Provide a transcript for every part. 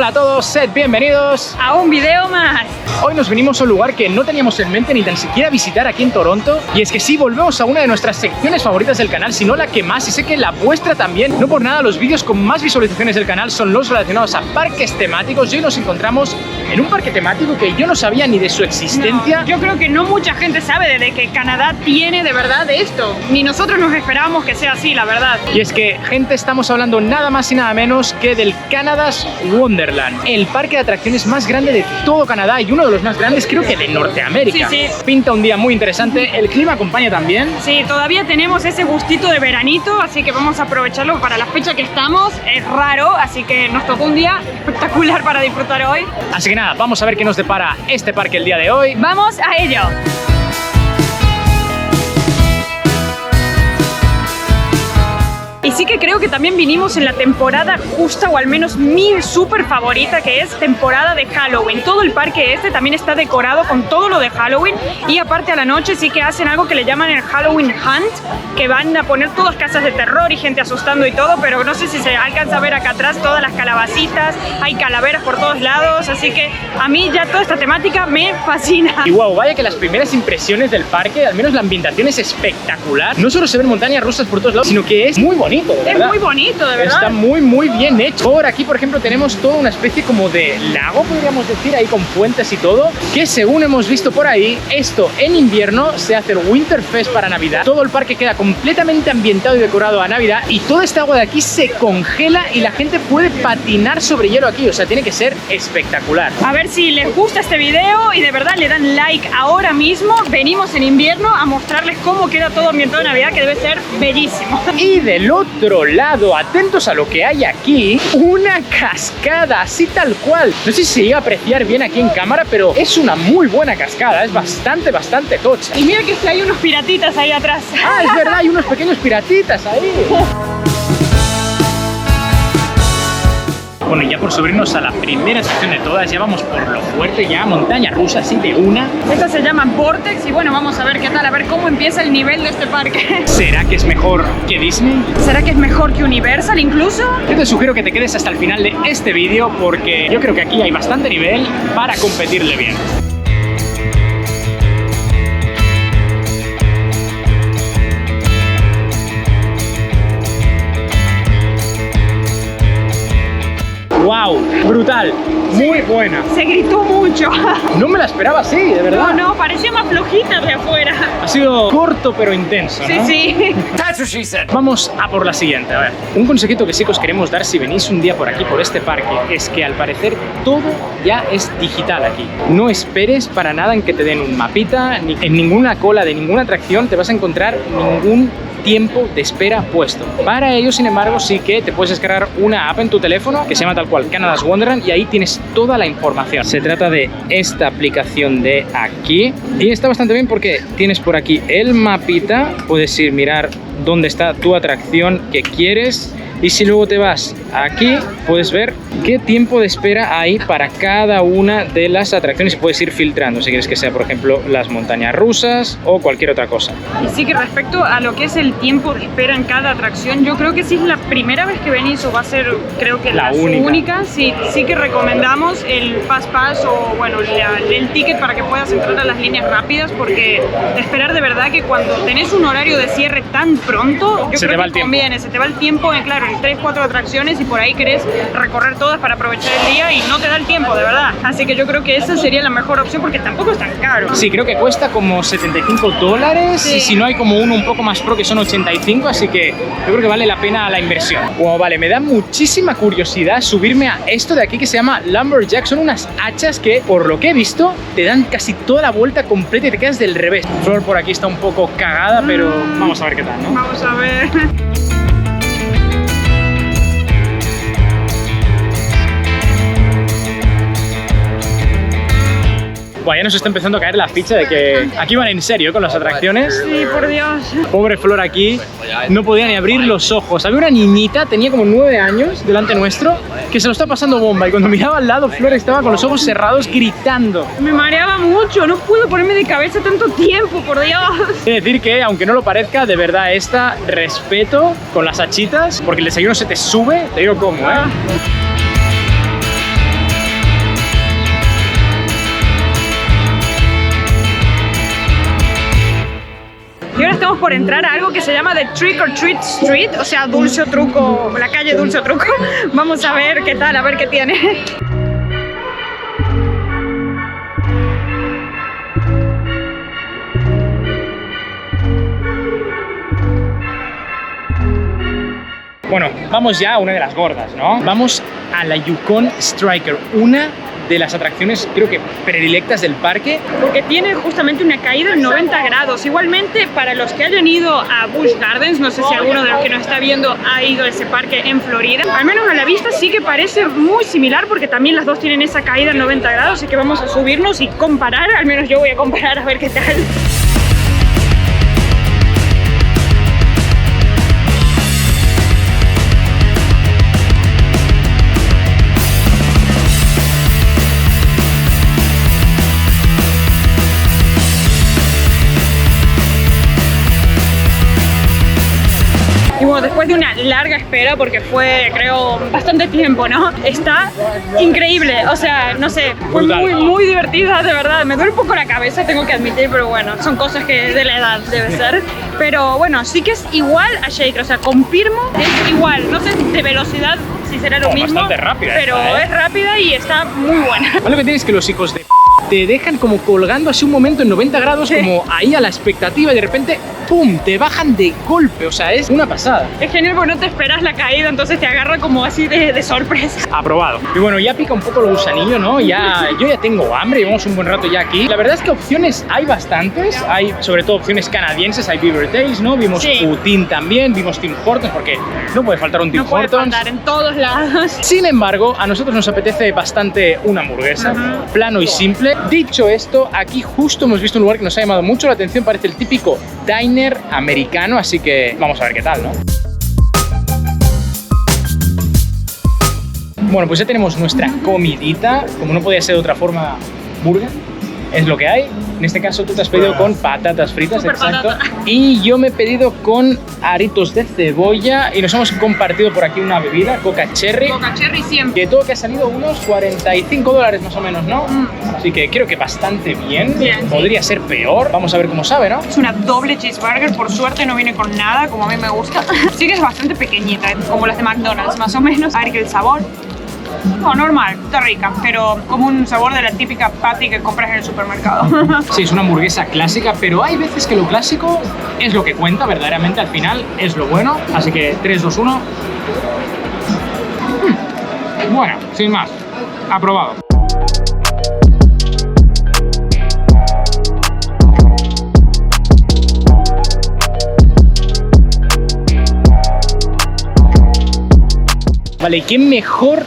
Hola a todos, sed bienvenidos a un video más. Hoy nos venimos a un lugar que no teníamos en mente ni tan siquiera visitar aquí en Toronto. Y es que sí, volvemos a una de nuestras secciones favoritas del canal, si no la que más, y sé que la vuestra también. No por nada, los vídeos con más visualizaciones del canal son los relacionados a parques temáticos. Y hoy nos encontramos en un parque temático que yo no sabía ni de su existencia. No, yo creo que no mucha gente sabe de que Canadá tiene de verdad de esto. Ni nosotros nos esperábamos que sea así, la verdad. Y es que, gente, estamos hablando nada más y nada menos que del Canada's Wonderland, el parque de atracciones más grande de todo Canadá y uno de los más grandes, creo que de Norteamérica. Sí. Pinta un día muy interesante, el clima acompaña también. Sí, todavía tenemos ese gustito de veranito, así que vamos a aprovecharlo para la fecha que estamos. Es raro, así que nos tocó un día espectacular para disfrutar hoy. Así que nada, vamos a ver qué nos depara este parque el día de hoy. ¡Vamos a ello! Y sí que creo que también vinimos en la temporada justa, o al menos mi súper favorita, que es temporada de Halloween. Todo el parque este también está decorado con todo lo de Halloween, y aparte a la noche sí que hacen algo que le llaman el Halloween Hunt, que van a poner todas casas de terror y gente asustando y todo, pero no sé si se alcanza a ver acá atrás todas las calabacitas, hay calaveras por todos lados, así que a mí ya toda esta temática me fascina. Y wow, vaya que las primeras impresiones del parque, al menos la ambientación es espectacular. No solo se ven montañas rusas por todos lados, sino que es muy bonito. Es muy bonito, de verdad. Está muy bien hecho. Por aquí, por ejemplo, tenemos toda una especie como de lago, podríamos decir, ahí con fuentes y todo, que según hemos visto por ahí, esto en invierno se hace el Winterfest para Navidad. Todo el parque queda completamente ambientado y decorado a Navidad, y toda esta agua de aquí se congela y la gente puede patinar sobre hielo aquí. O sea, tiene que ser espectacular. A ver si les gusta este video y de verdad le dan like ahora mismo. Venimos en invierno a mostrarles cómo queda todo ambientado de Navidad, que debe ser bellísimo. Y del otro lado, atentos a lo que hay aquí, una cascada, así tal cual. No sé si se llega a apreciar bien aquí en cámara, pero es una muy buena cascada, es bastante tocha. Y mira que hay unos piratitas ahí atrás. Ah, es verdad, hay unos pequeños piratitas ahí. Bueno, y ya por subirnos a la primera sección de todas, ya vamos por lo fuerte, ya montaña rusa, así de una. Esta se llama Vortex y bueno, vamos a ver qué tal, a ver cómo empieza el nivel de este parque. ¿Será que es mejor que Disney? ¿Será que es mejor que Universal incluso? Yo te sugiero que te quedes hasta el final de este vídeo, porque yo creo que aquí hay bastante nivel para competirle bien. ¡Wow! ¡Brutal! Muy buena. Se gritó mucho. No me la esperaba así, de verdad. No, parecía más flojita de afuera. Ha sido corto pero intenso, ¿no? Sí. That's what she said. Vamos a por la siguiente, a ver. Un consejito que sí que os queremos dar si venís un día por aquí, por este parque, es que al parecer todo ya es digital aquí. No esperes para nada en que te den un mapita, ni en ninguna cola de ninguna atracción te vas a encontrar ningún tiempo de espera puesto. Para ello, sin embargo, sí que te puedes descargar una app en tu teléfono que se llama tal cual Canada's Wonderland, y ahí tienes toda la información. Se trata de esta aplicación de aquí, y está bastante bien porque tienes por aquí el mapita, puedes ir mirar dónde está tu atracción que quieres, y si luego te vas aquí puedes ver qué tiempo de espera hay para cada una de las atracciones, y puedes ir filtrando si quieres que sea, por ejemplo, las montañas rusas o cualquier otra cosa. Y sí que respecto a lo que es el tiempo de espera en cada atracción, yo creo que si es la primera vez que venís, o va a ser, creo que la única, sí que recomendamos el Fast Pass, o bueno, el ticket para que puedas entrar a las líneas rápidas, porque esperar de verdad que cuando tenés un horario de cierre tan pronto, yo creo que conviene, se te va el tiempo, claro, en 3-4 atracciones, y por ahí querés recorrer todas para aprovechar el día y no te da el tiempo, de verdad. Así que yo creo que esa sería la mejor opción, porque tampoco es tan caro. Sí, creo que cuesta como $75, sí. Y si no hay como uno un poco más pro que son 85, así que yo creo que vale la pena la inversión. Wow, vale, me da muchísima curiosidad subirme a esto de aquí que se llama Lumberjack. Son unas hachas que, por lo que he visto, te dan casi toda la vuelta completa y te quedas del revés. Flor por aquí está un poco cagada, pero vamos a ver qué tal, ¿no? Vamos a ver. Bueno, ya nos está empezando a caer la ficha de que aquí van en serio con las atracciones. Sí, por Dios. Pobre Flor aquí, no podía ni abrir los ojos. Había una niñita, tenía como 9 años, delante nuestro, que se lo está pasando bomba. Y cuando miraba al lado, Flor estaba con los ojos cerrados gritando. Me mareaba mucho, no puedo ponerme de cabeza tanto tiempo, por Dios. Quiero decir que, aunque no lo parezca, de verdad esta, respeto con las hachitas, porque el desayuno se te sube, te digo cómo, ¿eh? Y ahora estamos por entrar a algo que se llama The Trick or Treat Street, o sea, dulce o truco, la calle dulce o truco. Vamos a ver qué tal, a ver qué tiene. Bueno, vamos ya a una de las gordas, ¿no? Vamos a la Yukon Striker, una de las atracciones, creo que predilectas del parque. Porque tiene justamente una caída en 90 grados. Igualmente, para los que hayan ido a Busch Gardens, no sé si alguno de los que nos está viendo ha ido a ese parque en Florida, al menos a la vista sí que parece muy similar, porque también las dos tienen esa caída en 90 grados, así que vamos a subirnos y comparar, al menos yo voy a comparar a ver qué tal. Y bueno, después de una larga espera, porque fue, creo, bastante tiempo, ¿no? Está increíble, o sea, no sé, fue muy divertida, de verdad. Me duele un poco la cabeza, tengo que admitir, pero bueno, son cosas que de la edad debe ser. Pero bueno, sí que es igual a Shaker, o sea, confirmo, es igual. No sé de velocidad si será lo mismo, bastante rápida pero esta, es rápida y está muy buena. Lo que tienes es que los hijos de te dejan como colgando así un momento en 90 grados, sí, como ahí a la expectativa, y de repente ¡pum!, te bajan de golpe, o sea, es una pasada. Es genial porque no te esperas la caída, entonces te agarra como así de sorpresa. Aprobado. Y bueno, ya pica un poco el gusanillo, ¿no? Yo ya tengo hambre, llevamos un buen rato ya aquí. La verdad es que opciones hay bastantes, hay sobre todo opciones canadienses, hay Beaver Tails, ¿no? Vimos Poutine también, vimos Tim Hortons, porque no puede faltar un Tim Hortons. No puede faltar en todos lados. Sin embargo, a nosotros nos apetece bastante una hamburguesa, plano y simple. Dicho esto, aquí justo hemos visto un lugar que nos ha llamado mucho la atención, parece el típico diner americano, así que vamos a ver qué tal, ¿no? Bueno, pues ya tenemos nuestra comidita, como no podía ser de otra forma, burger, es lo que hay. En este caso tú te has pedido con patatas fritas, super exacto. Patata. Y yo me he pedido con aritos de cebolla y nos hemos compartido por aquí una bebida, Coca Cherry. Coca Cherry siempre. Que todo que ha salido unos $45 más o menos, ¿no? Así que creo que bastante bien. Podría ser peor. Vamos a ver cómo sabe, ¿no? Es una doble cheeseburger, por suerte no viene con nada, como a mí me gusta. Sí que es bastante pequeñita, como las de McDonald's, más o menos. A ver que el sabor. No, normal, está rica, pero como un sabor de la típica patty que compras en el supermercado. Sí, es una hamburguesa clásica, pero hay veces que lo clásico es lo que cuenta verdaderamente, al final es lo bueno. Así que 3, 2, 1. Bueno, sin más, aprobado. Vale, ¿qué mejor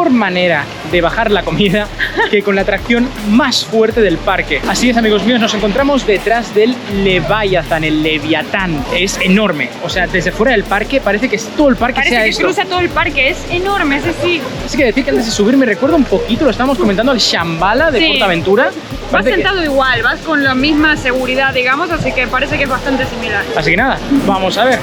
manera de bajar la comida que con la atracción más fuerte del parque? Así es, amigos míos, nos encontramos detrás del Leviathan, el Leviatán. Es enorme, o sea, desde fuera del parque parece que es todo el parque. Parece que cruza todo el parque, es enorme, es así. Así que decir que antes de subir me recuerda un poquito, lo estábamos comentando, al Shambhala de PortAventura. Vas sentado igual, vas con la misma seguridad, digamos, así que parece que es bastante similar. Así que nada, vamos a ver.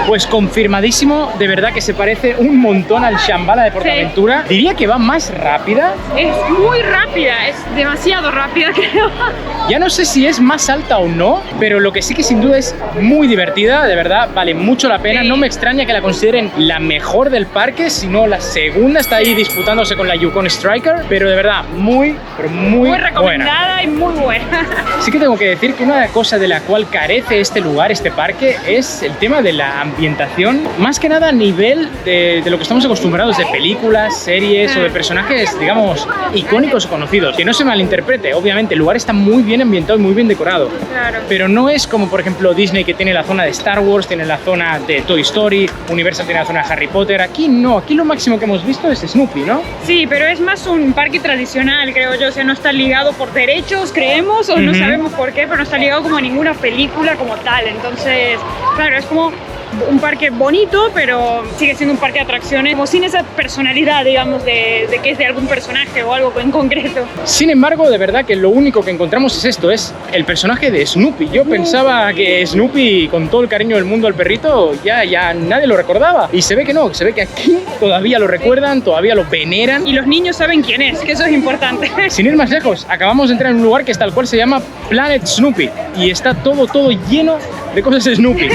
Pues confirmadísimo, de verdad que se parece un montón al Shambhala de PortAventura. Sí. Diría que va más rápida. Es muy rápida, es demasiado rápida, creo. Ya no sé si es más alta o no, pero lo que sí que sin duda es muy divertida, de verdad, vale mucho la pena. Sí. No me extraña que la consideren la mejor del parque, sino la segunda, está ahí disputándose con la Yukon Striker, pero de verdad, muy recomendada buena. Y muy buena. Sí que tengo que decir que una cosa de la cual carece este lugar, este parque, es el tema de la ambientación, más que nada a nivel de lo que estamos acostumbrados de películas, series o de personajes, digamos, icónicos o conocidos. Que no se malinterprete, obviamente el lugar está muy bien ambientado y muy bien decorado. Claro. Pero no es como, por ejemplo, Disney, que tiene la zona de Star Wars, tiene la zona de Toy Story, Universal tiene la zona de Harry Potter. Aquí no, aquí lo máximo que hemos visto es Snoopy, ¿no? Sí, pero es más un parque tradicional, creo yo. O sea, no está ligado por derechos, creemos, o no sabemos por qué, pero no está ligado como a ninguna película como tal. Entonces, claro, es como un parque bonito, pero sigue siendo un parque de atracciones, como sin esa personalidad, digamos, de que es de algún personaje o algo en concreto. Sin embargo, de verdad que lo único que encontramos es esto, es el personaje de Snoopy. Yo pensaba que Snoopy, con todo el cariño del mundo al perrito, ya nadie lo recordaba. Y se ve que no, se ve que aquí todavía lo recuerdan, todavía lo veneran. Y los niños saben quién es, que eso es importante. Sin ir más lejos, acabamos de entrar en un lugar que es tal cual se llama Planet Snoopy. Y está todo lleno de cosas de Snoopy.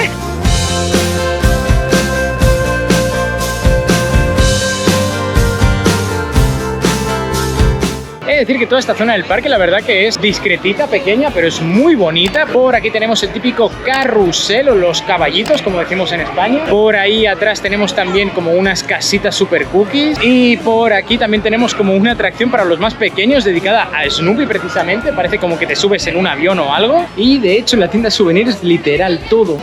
He de decir que toda esta zona del parque la verdad que es discretita, pequeña, pero es muy bonita. Por aquí tenemos el típico carrusel o los caballitos, como decimos en España. Por ahí atrás tenemos también como unas casitas super cookies. Y por aquí también tenemos como una atracción para los más pequeños dedicada a Snoopy precisamente. Parece como que te subes en un avión o algo. Y de hecho en la tienda de souvenirs literal todo,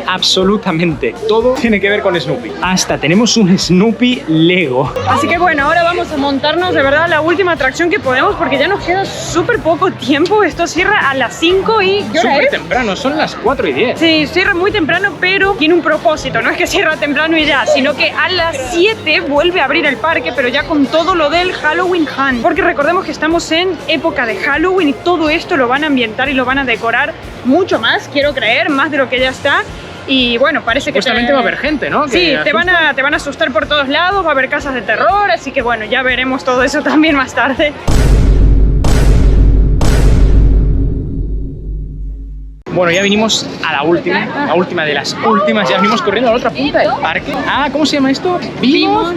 absolutamente todo tiene que ver con Snoopy. Hasta tenemos un Snoopy Lego. Así que bueno, ahora vamos a montarnos de verdad la última atracción que podemos, porque ya nos queda súper poco tiempo. Esto cierra a las 5 y... Súper temprano, son las 4:10. Sí, cierra muy temprano, pero tiene un propósito. No es que cierra temprano y ya, sino que a las 7 vuelve a abrir el parque, pero ya con todo lo del Halloween Hunt. Porque recordemos que estamos en época de Halloween y todo esto lo van a ambientar y lo van a decorar mucho más, quiero creer, más de lo que ya está. Y bueno, parece que justamente va a haber gente, ¿no? Sí, te van a asustar por todos lados, va a haber casas de terror, así que bueno, ya veremos todo eso también más tarde. Bueno, ya vinimos a la última de las últimas, ya venimos corriendo a la otra punta del parque. Ah, ¿cómo se llama esto? Vimos,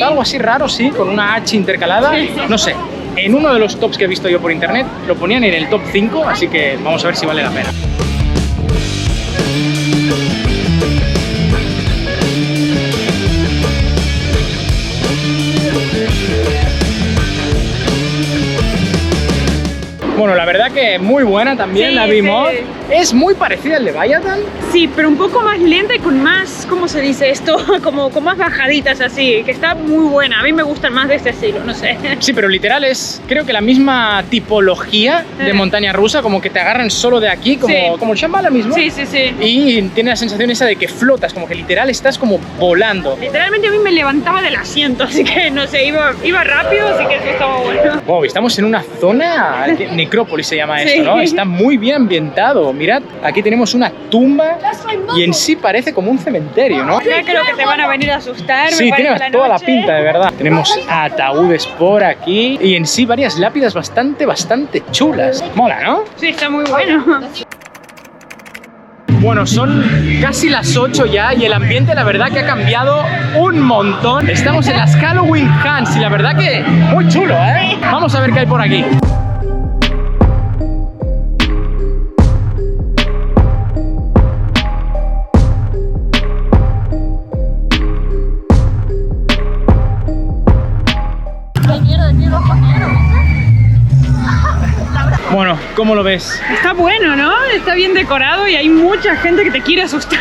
algo así raro, sí, con una H intercalada, no sé. En uno de los tops que he visto yo por internet, lo ponían en el top 5, así que vamos a ver si vale la pena. Bueno, la verdad que muy buena también, sí, la vimos. Sí. Es muy parecida al de Leviathan. Sí, pero un poco más lenta y con más, ¿cómo se dice esto? Como con más bajaditas así, que está muy buena. A mí me gustan más de este estilo, no sé. Sí, pero literal es, creo que la misma tipología de montaña rusa, como que te agarran solo de aquí, como el Shambhala mismo. Sí. Y tiene la sensación esa de que flotas, como que literal estás como volando. Literalmente a mí me levantaba del asiento, así que no sé, iba rápido, así que eso estaba bueno. Wow, estamos en una zona, necrópolis se llama esto, ¿no? Está muy bien ambientado. Mirad, aquí tenemos una tumba y en sí parece como un cementerio, ¿no? Ya creo que te van a venir a asustar. Sí, tiene toda la pinta, de verdad. Tenemos ataúdes por aquí y en sí varias lápidas bastante chulas. Mola, ¿no? Sí, está muy bueno. Bueno, son casi las 8 ya y el ambiente la verdad que ha cambiado un montón. Estamos en las Halloween Hunts y la verdad que muy chulo, ¿eh? Vamos a ver qué hay por aquí. Bueno, ¿cómo lo ves? Está bueno, ¿no? Está bien decorado y hay mucha gente que te quiere asustar.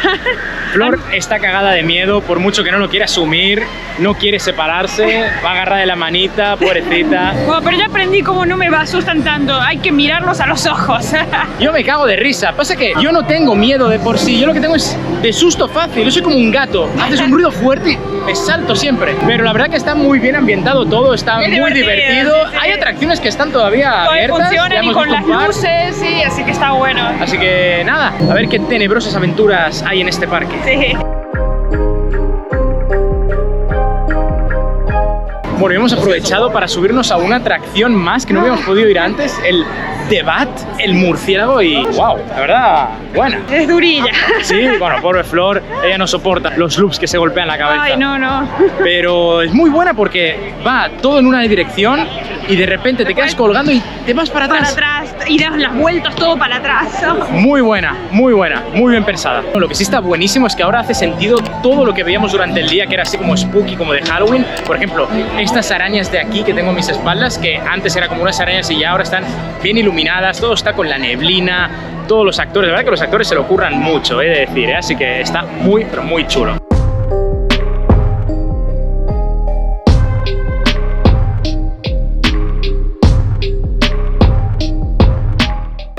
Flor está cagada de miedo, por mucho que no lo quiera asumir, no quiere separarse, va a agarrar de la manita, pobrecita. Bueno, pero ya aprendí cómo no me asustan tanto, hay que mirarlos a los ojos. Yo me cago de risa, pasa que yo no tengo miedo de por sí, yo lo que tengo es de susto fácil, yo soy como un gato, haces un ruido fuerte y me salto siempre. Pero la verdad que está muy bien ambientado todo, está muy divertido. Sí. Hay atracciones que están todavía abiertas. Funcionan y con las luces, sí, así que está bueno. Así que nada, a ver qué tenebrosas aventuras hay en este parque. Sí. Bueno, hemos aprovechado para subirnos a una atracción más que no habíamos podido ir antes, el The Bat, el murciélago, y wow, la verdad, buena. Es durilla. Sí, bueno, pobre Flor, ella no soporta los loops que se golpean la cabeza. Ay, no. Pero es muy buena porque va todo en una dirección y de repente te quedas colgando y te vas para atrás. Para atrás, y das las vueltas todo para atrás. Muy buena, muy bien pensada. Lo que sí está buenísimo es que ahora hace sentido todo lo que veíamos durante el día, que era así como spooky, como de Halloween. Por ejemplo, estas arañas de aquí que tengo a mis espaldas, que antes eran como unas arañas y ya ahora están bien iluminadas, todo está con la neblina, todos los actores, la verdad que los actores se lo curran mucho, he de decir, así que está muy, pero muy chulo.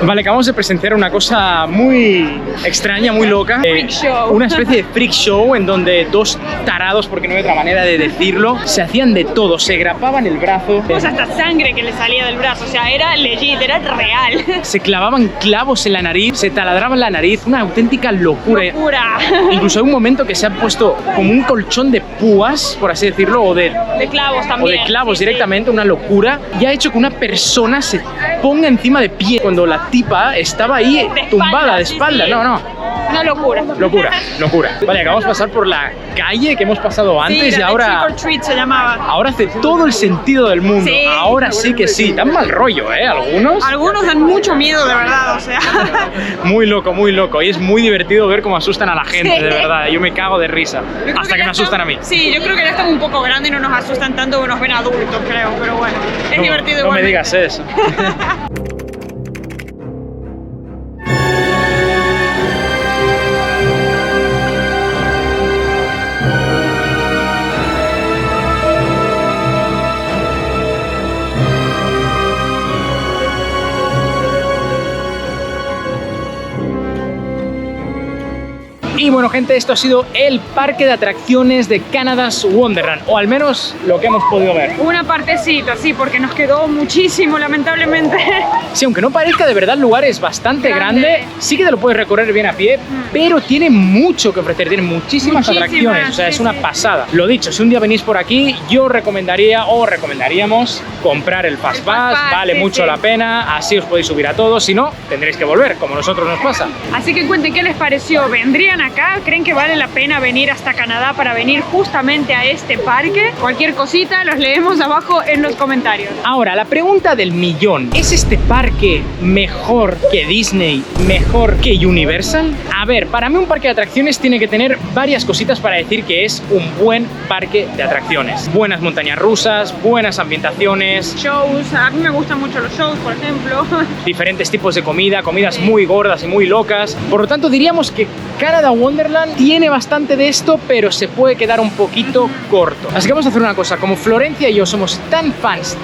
Vale, acabamos de presenciar una cosa muy extraña, muy loca. Freak show. Una especie de freak show en donde dos tarados, porque no hay otra manera de decirlo, se hacían de todo, se grapaban el brazo. Pues hasta sangre que le salía del brazo, o sea, era legit, era real. Se clavaban clavos en la nariz, se taladraban la nariz, una auténtica locura. Locura. Incluso hay un momento que se ha puesto como un colchón de púas, por así decirlo, o de clavos también. O de clavos sí, directamente, una locura. Y ha hecho que una persona se ponga encima de pie cuando la tipa estaba ahí tumbada de espalda. Sí. No. Una locura. Locura. Vale, acabamos de pasar por la calle que hemos pasado antes y ahora... Trick or Treat se llamaba. Ahora hace todo el sentido del mundo. Sí. Ahora sí que sí. Dan mal rollo, ¿eh? Algunos. Algunos dan mucho miedo, de verdad, o sea. Muy loco. Y es muy divertido ver cómo asustan a la gente, Sí. de verdad. Yo me cago de risa. Hasta que me asustan a mí. Sí, yo creo que ya estamos un poco grandes y no nos asustan tanto que nos ven adultos, creo. Pero bueno, es divertido No me igualmente. digas eso. Y bueno, gente, esto ha sido el parque de atracciones de Canada's Wonderland, o al menos lo que hemos podido ver. Una partecita, sí, porque nos quedó muchísimo, lamentablemente. Sí, aunque no parezca, de verdad el lugar es bastante grande. Sí que te lo puedes recorrer bien a pie, pero tiene mucho que ofrecer, tiene muchísimas atracciones, o sea, sí, es una sí. pasada. Lo dicho, si un día venís por aquí, yo recomendaríamos comprar el Fast Pass, vale sí, mucho sí. la pena, así os podéis subir a todos, si no, tendréis que volver, como a nosotros nos pasa. Así que cuenten qué les pareció. ¿Vendrían acá? ¿Creen que vale la pena venir hasta Canadá para venir justamente a este parque? Cualquier cosita los leemos abajo en los comentarios. Ahora, la pregunta del millón. ¿Es este parque mejor que Disney, mejor que Universal? A ver, para mí un parque de atracciones tiene que tener varias cositas para decir que es un buen parque de atracciones. Buenas montañas rusas, buenas ambientaciones, Shows, a mí me gustan mucho los shows, por ejemplo. diferentes tipos de comida, comidas muy gordas y muy locas. Por lo tanto, diríamos que Canada Wonderland tiene bastante de esto, pero se puede quedar un poquito corto. Así que vamos a hacer una cosa. Como Florencia y yo somos tan fans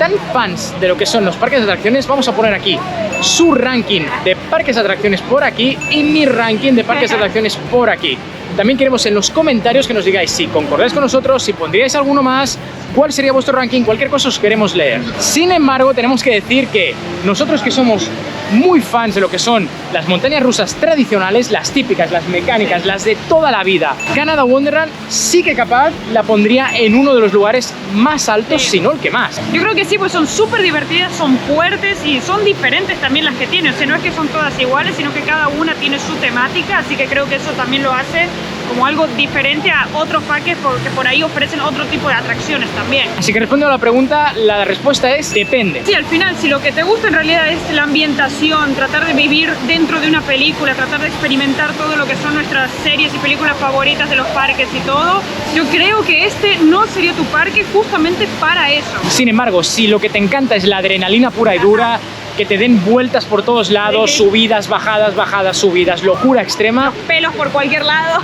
de lo que son los parques de atracciones, vamos a poner aquí su ranking de parques de atracciones por aquí y mi ranking de parques de atracciones por aquí. También queremos en los comentarios que nos digáis si concordáis con nosotros, si pondríais alguno más, cuál sería vuestro ranking, cualquier cosa os queremos leer. Sin embargo, tenemos que decir que nosotros que somos muy fans de lo que son las montañas rusas tradicionales, las típicas, las mecánicas, las de toda la vida, Canada Wonderland sí que capaz la pondría en uno de los lugares más altos, Sí. si no el que más. Yo creo que sí, pues son súper divertidas, son fuertes y son diferentes también las que tienen. O sea, no es que son todas iguales, sino que cada una tiene su temática, así que creo que eso también lo hace como algo diferente a otros parques porque por ahí ofrecen otro tipo de atracciones también. Así que respondiendo a la pregunta, la respuesta es depende. Sí, al final, si lo que te gusta en realidad es la ambientación, tratar de vivir dentro de una película, tratar de experimentar todo lo que son nuestras series y películas favoritas de los parques y todo, yo creo que este no sería tu parque justamente para eso. Sin embargo, si lo que te encanta es la adrenalina pura y dura, que te den vueltas por todos lados, Sí. subidas, bajadas, subidas, locura extrema, Pelos por cualquier lado.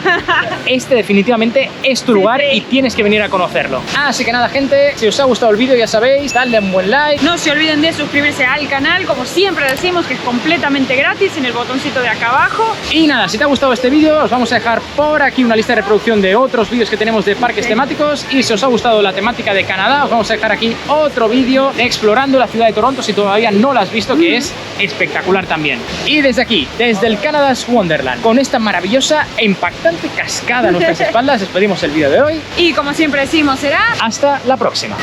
este definitivamente es tu lugar y tienes que venir a conocerlo. Así que nada, gente, si os ha gustado el vídeo ya sabéis, dadle un buen like. No se olviden de suscribirse al canal, como siempre decimos que es completamente gratis en el botoncito de acá abajo. Y nada, si te ha gustado este vídeo, os vamos a dejar por aquí una lista de reproducción de otros vídeos que tenemos de parques temáticos. Y si os ha gustado la temática de Canadá, os vamos a dejar aquí otro vídeo de explorando la ciudad de Toronto, si todavía no la has visto, que es espectacular también. Y desde aquí, desde el Canada's Wonderland, con esta maravillosa e impactante cascada a nuestras espaldas, despedimos el vídeo de hoy. Y como siempre decimos, será... Hasta la próxima.